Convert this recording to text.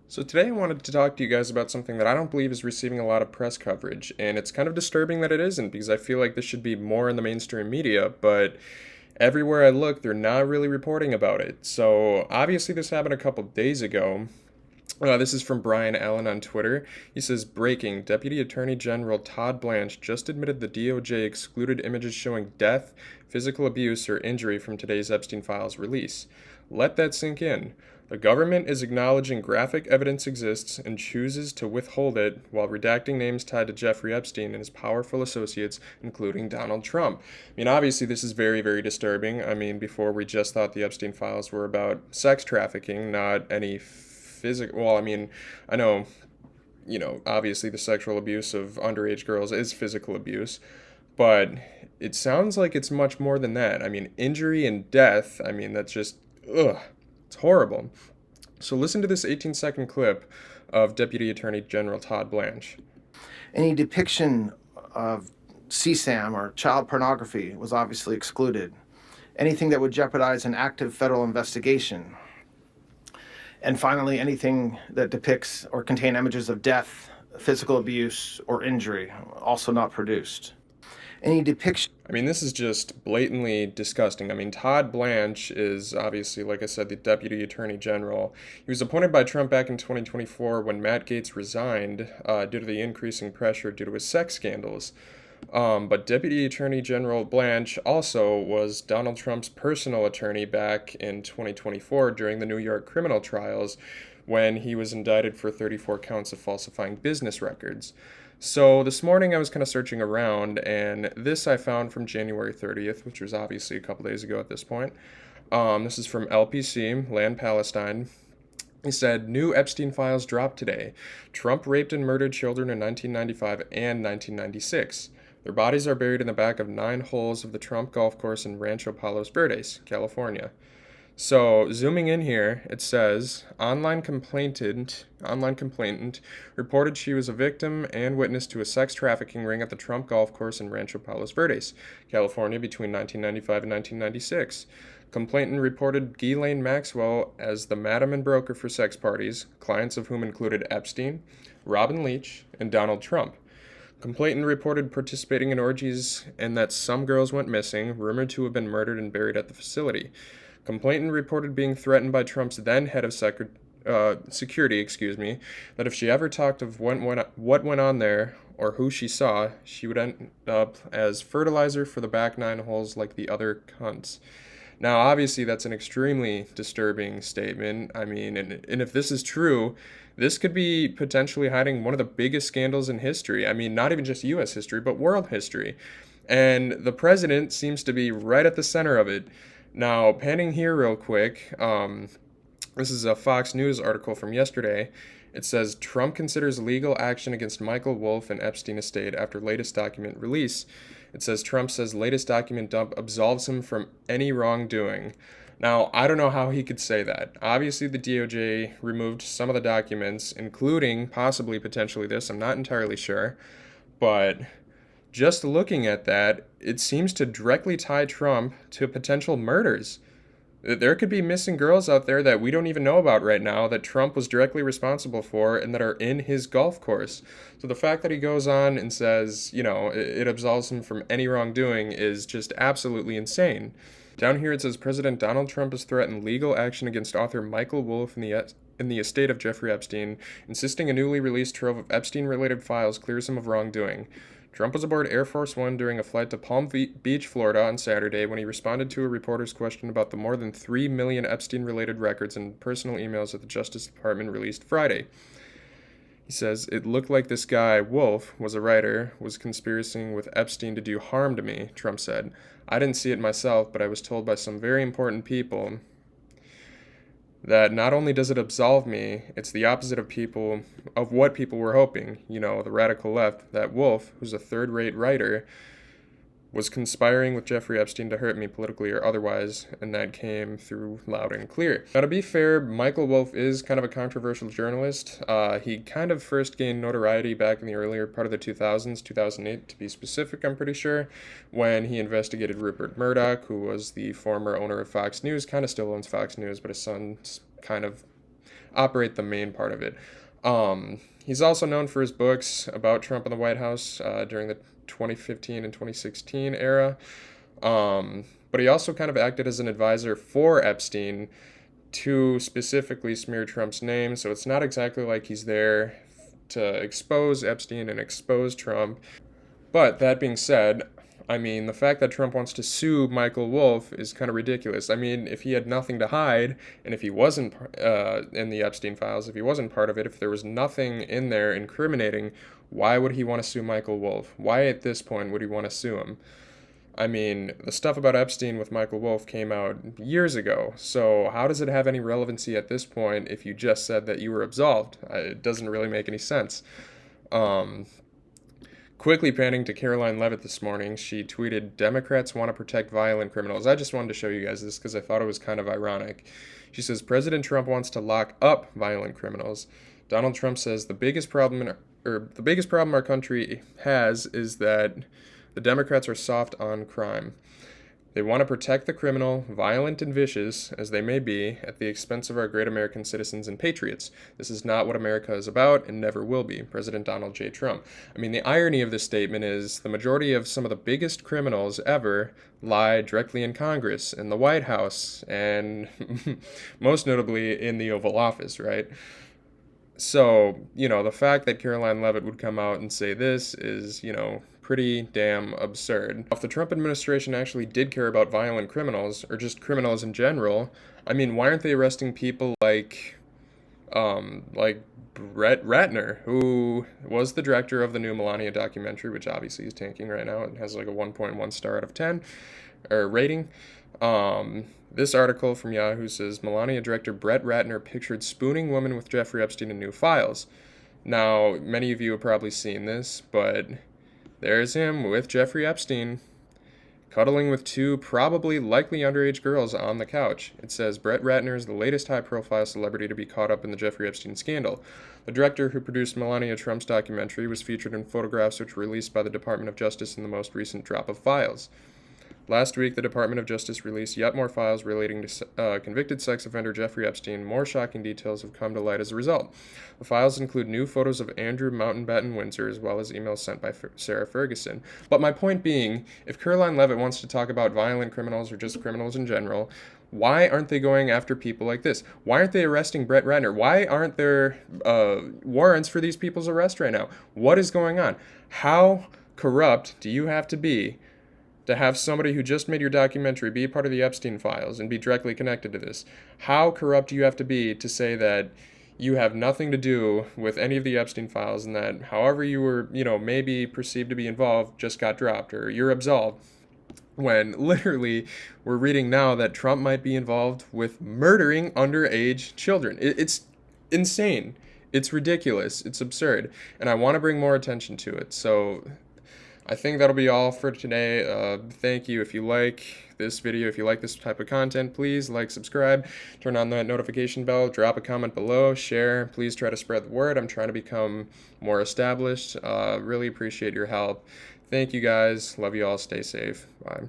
So today I wanted to talk to you guys about something that I don't believe is receiving a lot of press coverage, and it's kind of disturbing that it isn't because I feel like this should be more in the mainstream media, but everywhere I look, they're not really reporting about it. So obviously this happened a couple days ago. This is from Brian Allen on Twitter. He says, breaking, Deputy Attorney General Todd Blanche just admitted the DOJ excluded images showing death, physical abuse, or injury from today's Epstein Files release. Let that sink in. The government is acknowledging graphic evidence exists and chooses to withhold it while redacting names tied to Jeffrey Epstein and his powerful associates, including Donald Trump. I mean, obviously, this is very, very disturbing. I mean, before we just thought the Epstein Files were about sex trafficking, not any physical. Well, I mean, I know, obviously the sexual abuse of underage girls is physical abuse, but it sounds like it's much more than that. I mean, injury and death, I mean, that's just, ugh, it's horrible. So listen to this 18-second clip of Deputy Attorney General Todd Blanche. Any depiction of CSAM or child pornography was obviously excluded. Anything that would jeopardize an active federal investigation. And finally, anything that depicts or contain images of death, physical abuse, or injury, also not produced. Any depiction. I mean, this is just blatantly disgusting. I mean, Todd Blanche is obviously, like I said, the Deputy Attorney General. He was appointed by Trump back in 2024 when Matt Gaetz resigned due to the increasing pressure due to his sex scandals. But Deputy Attorney General Blanche also was Donald Trump's personal attorney back in 2024 during the New York criminal trials when he was indicted for 34 counts of falsifying business records. So this morning I was kind of searching around, and this I found from January 30th, which was obviously a couple days ago at this point. This is from LPC, Land Palestine. He said, new Epstein files dropped today. Trump raped and murdered children in 1995 and 1996. Their bodies are buried in the back of 9 holes of the Trump golf course in Rancho Palos Verdes, California. So, zooming in here, it says online complainant reported she was a victim and witness to a sex trafficking ring at the Trump golf course in Rancho Palos Verdes, California between 1995 and 1996. Complainant reported Ghislaine Maxwell as the madam and broker for sex parties, clients of whom included Epstein, Robin Leach, and Donald Trump. Complainant reported participating in orgies and that some girls went missing, rumored to have been murdered and buried at the facility. Complainant reported being threatened by Trump's then head of security, that if she ever talked of what went on there or who she saw, she would end up as fertilizer for the back 9 holes like the other cunts. Now, obviously, that's an extremely disturbing statement. I mean, and if this is true, this could be potentially hiding one of the biggest scandals in history. I mean, not even just U.S. history, but world history. And the president seems to be right at the center of it. Now, panning here real quick, this is a Fox News article from yesterday. It says Trump considers legal action against Michael Wolff and Epstein estate after latest document release. It says Trump says latest document dump absolves him from any wrongdoing. Now, I don't know how he could say that. Obviously, the DOJ removed some of the documents, including possibly potentially this. I'm not entirely sure. But just looking at that, it seems to directly tie Trump to potential murders. There could be missing girls out there that we don't even know about right now that Trump was directly responsible for and that are in his golf course. So the fact that he goes on and says, it absolves him from any wrongdoing is just absolutely insane. Down here it says President Donald Trump has threatened legal action against author Michael Wolff in the estate of Jeffrey Epstein, insisting a newly released trove of Epstein-related files clears him of wrongdoing. Trump was aboard Air Force One during a flight to Palm Beach, Florida on Saturday when he responded to a reporter's question about the more than 3 million Epstein-related records and personal emails that the Justice Department released Friday. He says, it looked like this guy, Wolff, was a writer, was conspiring with Epstein to do harm to me, Trump said. I didn't see it myself, but I was told by some very important people that not only does it absolve me, it's the opposite of what people were hoping. The radical left, that Wolff, who's a third-rate writer, was conspiring with Jeffrey Epstein to hurt me politically or otherwise, and that came through loud and clear. Now, to be fair, Michael Wolff is kind of a controversial journalist. He kind of first gained notoriety back in the earlier part of the 2000s, 2008 to be specific, I'm pretty sure, when he investigated Rupert Murdoch, who was the former owner of Fox News, kind of still owns Fox News, but his son's kind of operate the main part of it. He's also known for his books about Trump in the White House during the 2015 and 2016 era. But he also kind of acted as an advisor for Epstein to specifically smear Trump's name. So it's not exactly like he's there to expose Epstein and expose Trump. But that being said, I mean, the fact that Trump wants to sue Michael Wolff is kind of ridiculous. I mean, if he had nothing to hide, and if he wasn't in the Epstein files, if he wasn't part of it, if there was nothing in there incriminating, why would he want to sue Michael Wolff? Why at this point would he want to sue him? I mean, the stuff about Epstein with Michael Wolff came out years ago, so how does it have any relevancy at this point if you just said that you were absolved? It doesn't really make any sense. Quickly panning to Caroline Leavitt this morning, she tweeted, "Democrats want to protect violent criminals." I just wanted to show you guys this because I thought it was kind of ironic. She says, "President Trump wants to lock up violent criminals." Donald Trump says the biggest problem our country has is that the Democrats are soft on crime. They want to protect the criminal, violent and vicious as they may be, at the expense of our great American citizens and patriots. This is not what America is about and never will be. President Donald J. Trump. I mean, the irony of this statement is the majority of some of the biggest criminals ever lie directly in Congress, in the White House, and most notably in the Oval Office, right? So, the fact that Caroline Leavitt would come out and say this is, pretty damn absurd. If the Trump administration actually did care about violent criminals, or just criminals in general, I mean, why aren't they arresting people like Brett Ratner, who was the director of the new Melania documentary, which obviously is tanking right now and has like a 1.1 star out of 10 or rating. This article from Yahoo says Melania director Brett Ratner pictured spooning woman with Jeffrey Epstein in new files. Now, many of you have probably seen this, but there's him with Jeffrey Epstein, cuddling with two probably likely underage girls on the couch. It says Brett Ratner is the latest high-profile celebrity to be caught up in the Jeffrey Epstein scandal. The director who produced Melania Trump's documentary was featured in photographs which were released by the Department of Justice in the most recent drop of files. Last week, the Department of Justice released yet more files relating to convicted sex offender Jeffrey Epstein. More shocking details have come to light as a result. The files include new photos of Andrew Mountbatten Windsor, as well as emails sent by Sarah Ferguson. But my point being, if Caroline Leavitt wants to talk about violent criminals or just criminals in general, why aren't they going after people like this? Why aren't they arresting Brett Ratner? Why aren't there warrants for these people's arrest right now? What is going on? How corrupt do you have to be to have somebody who just made your documentary be part of the Epstein files and be directly connected to this? How corrupt do you have to be to say that you have nothing to do with any of the Epstein files and that however you were, maybe perceived to be involved just got dropped or you're absolved? When literally we're reading now that Trump might be involved with murdering underage children. It's insane. It's ridiculous. It's absurd. And I want to bring more attention to it. So I think that'll be all for today. Thank you. If you like this video, if you like this type of content, please like, subscribe, turn on that notification bell, drop a comment below, share. Please try to spread the word. I'm trying to become more established. Really appreciate your help. Thank you guys. Love you all. Stay safe. Bye.